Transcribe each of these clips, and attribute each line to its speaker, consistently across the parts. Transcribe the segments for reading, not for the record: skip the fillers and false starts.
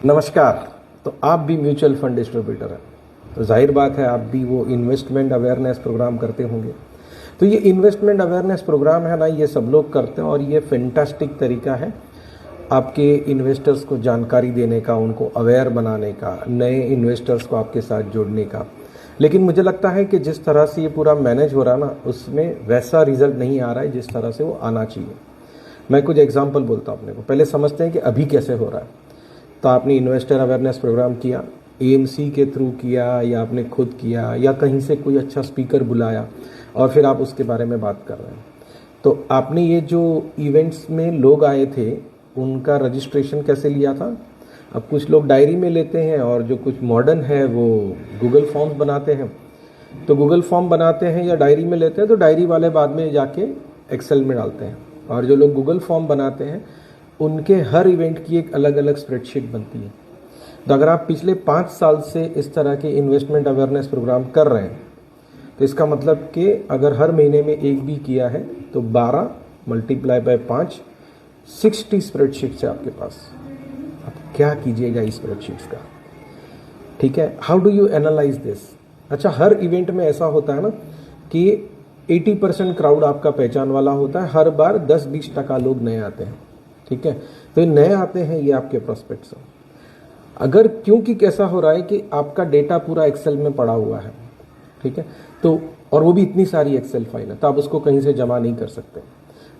Speaker 1: नमस्कार। तो आप भी म्यूचुअल फंड डिस्ट्रीब्यूटर हैं, तो जाहिर बात है आप भी वो इन्वेस्टमेंट अवेयरनेस प्रोग्राम करते होंगे। तो ये इन्वेस्टमेंट अवेयरनेस प्रोग्राम है ना, ये सब लोग करते हैं और ये फैंटास्टिक तरीका है आपके इन्वेस्टर्स को जानकारी देने का, उनको अवेयर बनाने का, नए इन्वेस्टर्स को आपके साथ जोड़ने का। लेकिन मुझे लगता है कि जिस तरह से ये पूरा मैनेज हो रहा है ना, उसमें वैसा रिजल्ट नहीं आ रहा है जिस तरह से वो आना चाहिए। मैं कुछ एग्जाम्पल बोलता हूँ अपने को। पहले समझते हैं कि अभी कैसे हो रहा है। तो आपने इन्वेस्टर अवेयरनेस प्रोग्राम किया, एएमसी के थ्रू किया या आपने खुद किया या कहीं से कोई अच्छा स्पीकर बुलाया और फिर आप उसके बारे में बात कर रहे हैं। तो आपने ये जो इवेंट्स में लोग आए थे उनका रजिस्ट्रेशन कैसे लिया था? अब कुछ लोग डायरी में लेते हैं और जो कुछ मॉडर्न है वो गूगल फॉर्म्स बनाते हैं। तो गूगल फॉर्म बनाते हैं या डायरी में लेते हैं तो डायरी वाले बाद में जाके एक्सेल में डालते हैं। और जो लोग गूगल फॉर्म बनाते हैं उनके हर इवेंट की एक अलग अलग स्प्रेडशीट बनती है। तो अगर आप पिछले 5 साल से इस तरह के इन्वेस्टमेंट अवेयरनेस प्रोग्राम कर रहे हैं तो इसका मतलब कि अगर हर महीने में एक भी किया है तो 12 मल्टीप्लाई बाय 5 60 स्प्रेडशीट्स है आपके पास। अब क्या कीजिएगा इस स्प्रेडशीट्स का? ठीक है, how do you analyse this? अच्छा, हर इवेंट में ऐसा होता है ना कि 80% क्राउड आपका पहचान वाला होता है, हर बार 10-20% लोग नए आते हैं। ठीक है, तो ये नए आते हैं, ये आपके प्रोस्पेक्ट्स हैं। अगर क्योंकि कैसा हो रहा है कि आपका डेटा पूरा एक्सेल में पड़ा हुआ है, ठीक है, तो और वो भी इतनी सारी एक्सेल फाइल है तो आप उसको कहीं से जमा नहीं कर सकते।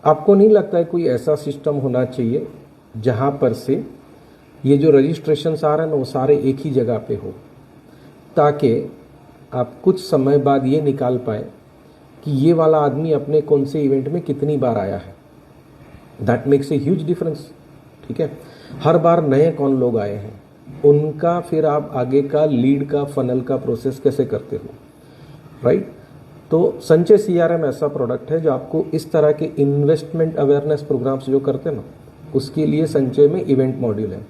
Speaker 1: आपको नहीं लगता है कोई ऐसा सिस्टम होना चाहिए जहां पर से ये जो रजिस्ट्रेशन आ रहे हैं ना वो सारे एक ही जगह पे हो, ताकि आप कुछ समय बाद ये निकाल पाए कि ये वाला आदमी अपने कौन से इवेंट में कितनी बार आया है। That makes a huge difference. ठीक है, हर बार नए कौन लोग आए हैं, उनका फिर आप आगे का लीड का फनल का प्रोसेस कैसे करते हो, राइट? तो संचय सीआरएम ऐसा प्रोडक्ट है जो आपको इस तरह के इन्वेस्टमेंट अवेयरनेस प्रोग्राम्स जो करते हैं ना, उसके लिए संचय में इवेंट मॉड्यूल है।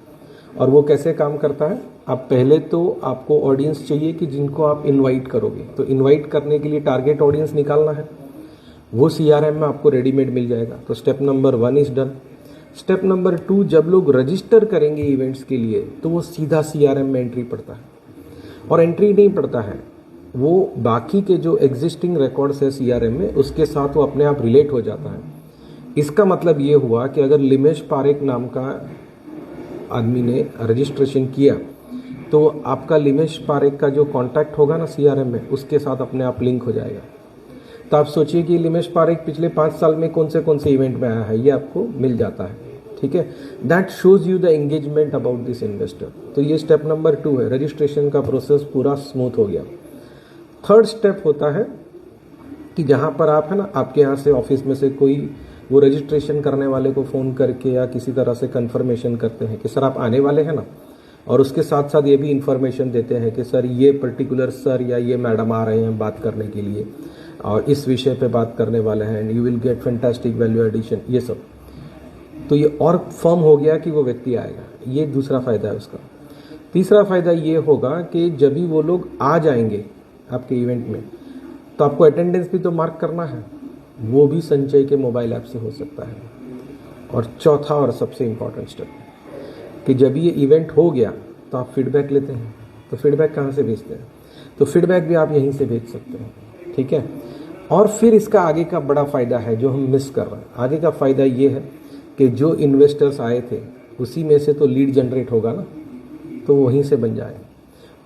Speaker 1: और वो कैसे काम करता है? आप पहले तो आपको ऑडियंस चाहिए कि जिनको आप इनवाइट करोगे, तो इनवाइट करने के लिए टारगेट ऑडियंस निकालना है। वो सीआरएम में आपको रेडीमेड मिल जाएगा। तो step number 1 is done. Step number 2, जब लोग रजिस्टर करेंगे इवेंट्स के लिए तो वो सीधा सीआरएम में एंट्री पड़ता है। और एंट्री नहीं पड़ता है, वो बाकी के जो एग्जिस्टिंग रिकॉर्ड्स है सीआरएम में उसके साथ वो अपने आप रिलेट हो जाता है। इसका मतलब ये हुआ कि अगर लिमेश पारेख नाम का आदमी ने रजिस्ट्रेशन किया तो आपका लिमेश पारेख का जो कॉन्टैक्ट होगा ना सीआरएम में, उसके साथ अपने आप लिंक हो जाएगा। तो आप सोचिए कि लिमेश पारेख पिछले 5 साल में कौन से इवेंट में आया है, ये आपको मिल जाता है। ठीक है, that shows you the engagement about this investor. तो ये स्टेप नंबर 2 है, रजिस्ट्रेशन का प्रोसेस पूरा स्मूथ हो गया। थर्ड स्टेप होता है कि जहां पर आप है ना, आपके यहाँ से ऑफिस में से कोई वो रजिस्ट्रेशन करने वाले को फ़ोन करके या किसी तरह से कंफर्मेशन करते हैं कि सर आप आने वाले हैं ना, और उसके साथ साथ ये भी इंफॉर्मेशन देते हैं कि सर ये पर्टिकुलर सर या ये मैडम आ रहे हैं बात करने के लिए और इस विषय पे बात करने वाले हैं, you will get fantastic value addition, ये सब। तो ये और फर्म हो गया कि वो व्यक्ति आएगा। ये दूसरा फायदा है उसका। तीसरा फायदा ये होगा कि जब भी वो लोग आ जाएंगे आपके इवेंट में तो आपको अटेंडेंस भी तो मार्क करना है, वो भी संचय के मोबाइल ऐप से हो सकता है। और चौथा और सबसे इम्पॉर्टेंट स्टेप कि जब ये इवेंट हो गया तो आप फीडबैक लेते हैं। तो फीडबैक कहाँ से भेजते हैं? तो फीडबैक भी आप यहीं से भेज सकते हैं। ठीक है, और फिर इसका आगे का बड़ा फायदा है जो हम मिस कर रहे हैं। आगे का फायदा ये है कि जो इन्वेस्टर्स आए थे उसी में से तो लीड जनरेट होगा ना, तो वहीं से बन जाए।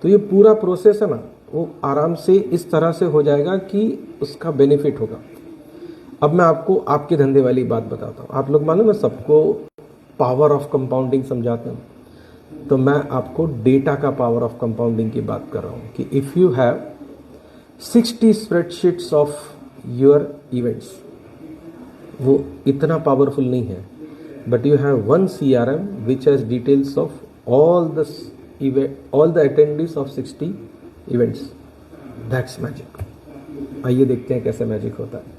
Speaker 1: तो ये पूरा प्रोसेस है ना, वो आराम से इस तरह से हो जाएगा कि उसका बेनिफिट होगा। अब मैं आपको आपके धंधे वाली बात बताता हूँ। आप लोग मालूम है सबको पावर ऑफ कंपाउंडिंग समझाते हैं, तो मैं आपको डेटा का पावर ऑफ कंपाउंडिंग की बात कर रहा हूँ कि if you have 60 spreadsheets of your events, वो इतना पावरफुल नहीं है, but you have one CRM which has details of all the attendees of 60 events. That's magic. आइए देखते हैं कैसे मैजिक होता है।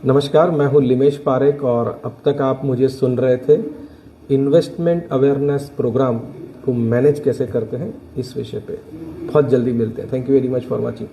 Speaker 1: नमस्कार, मैं हूँ लिमेश पारेख और अब तक आप मुझे सुन रहे थे इन्वेस्टमेंट अवेयरनेस प्रोग्राम को मैनेज कैसे करते हैं इस विषय पे। बहुत जल्दी मिलते हैं। Thank you very much for watching.